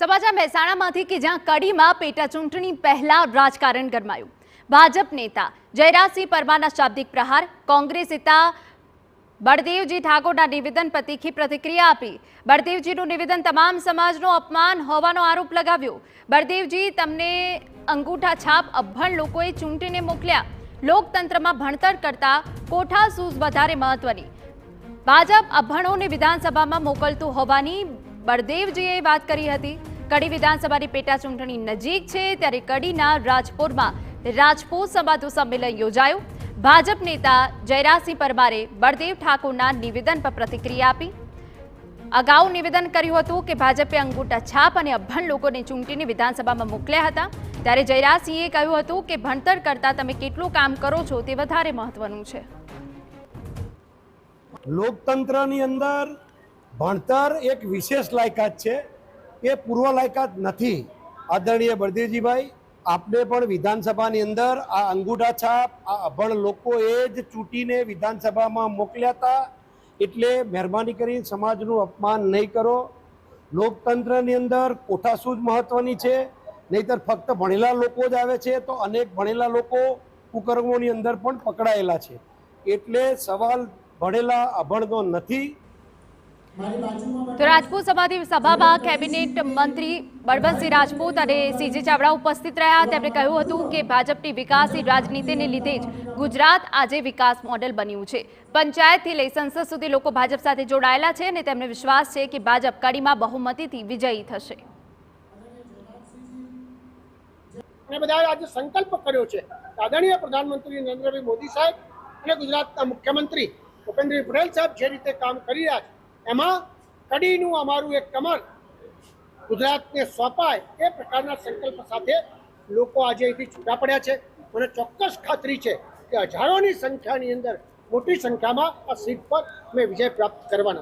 સમાચાર મહેસાણામાંથી કે જ્યાં કડીમાં પેટા ચૂંટણી પહેલા રાજકારણ ગરમાયું। ભાજપ નેતા જયરાજસિંહ પરમારના શાબ્દિક પ્રહાર, કોંગ્રેસ નેતા બળદેવજી ઠાકોરના નિવેદન પર તીખી પ્રતિક્રિયા આપી। બળદેવજીનું નિવેદન તમામ સમાજનું અપમાન હોવાનો આરોપ લગાવ્યો। બળદેવજી, તમને અંગૂઠા છાપ અભણ લોકોએ ચૂંટીને મોકલ્યા। લોકતંત્રમાં ભણતર કરતા કોઠા સૂઝ વધારે મહત્વની। ભાજપ અભણોને વિધાનસભામાં મોકલતું હોવાની બળદેવજીએ વાત કરી હતી। કડી વિધાનસભાની પેટા ચૂંટણી નજીક છે ત્યારે કડીના રાજપુરમાં રાજપૂત સમાજનું સંમેલન યોજાયું। ભાજપ નેતા જયરાજસિંહ પરમારે બળદેવ ઠાકોરના નિવેદન પર પ્રતિક્રિયા આપી। અગાઉ નિવેદન કર્યું હતું કે ભાજપે અંગૂઠા છાપ અને અભણ લોકોને ચૂંટીને વિધાનસભામાં મોકલ્યા હતા। ત્યારે જયરાજસિંહે કહ્યું હતું કે ભણતર કરતા તમે કેટલું કામ કરો છો તે વધારે મહત્વનું છે। લોકતંત્રની અંદર ભણતર એક વિશેષ લાયકાત છે, એ પૂર્વ લાયકાત નથી। આદરણીય બળદેવજીભાઈ, આપને પણ વિધાનસભાની અંદર આ અંગૂઠા છાપ, આ અભણ લોકોએ જ ચૂંટીને વિધાનસભામાં મોકલ્યા હતા, એટલે મહેરબાની કરી સમાજનું અપમાન નહીં કરો। લોકતંત્રની અંદર કોઠાસૂઝ મહત્વની છે, નહીતર ફક્ત ભણેલા લોકો જ આવે છે તો અનેક ભણેલા લોકો કુકર્મોની અંદર પણ પકડાયેલા છે। એટલે સવાલ ભણેલા અભણનો નથી। તો રાજપૂત સમાજની સભામાં કેબિનેટ મંત્રી બળવંતસિંહ રાજપૂત અને સીજી ચાવડા ઉપસ્થિત રહ્યા। તેમણે કહ્યું હતું કે ભાજપની વિકાસની રાજનીતિને લીધે જ ગુજરાત આજે વિકાસ મોડેલ બન્યું છે। પંચાયતથી લઈ સંસદ સુધી લોકો ભાજપ સાથે જોડાયેલા છે અને તેમને વિશ્વાસ છે કે ભાજપ કડીમાં બહુમતીથી વિજયી થશે। બધાએ આજે સંકલ્પ કર્યો છે આદરણીય પ્રધાનમંત્રી નરેન્દ્રભાઈ મોદી સાહેબ અને ગુજરાતના મુખ્યમંત્રી ભૂપેન્દ્રભાઈ પટેલ સાહેબ જે રીતે કામ કરી રહ્યા છે એમાં કડીનું અમારું એક કમર ગુજરાતને સોંપાય એ પ્રકારના સંકલ્પ સાથે લોકો આજે અહીંથી છૂટા પડ્યા છે। મને ચોક્કસ ખાતરી છે કે હજારોની સંખ્યાની અંદર મોટી સંખ્યામાં આ સીટ પર અમે વિજય પ્રાપ્ત કરવાના।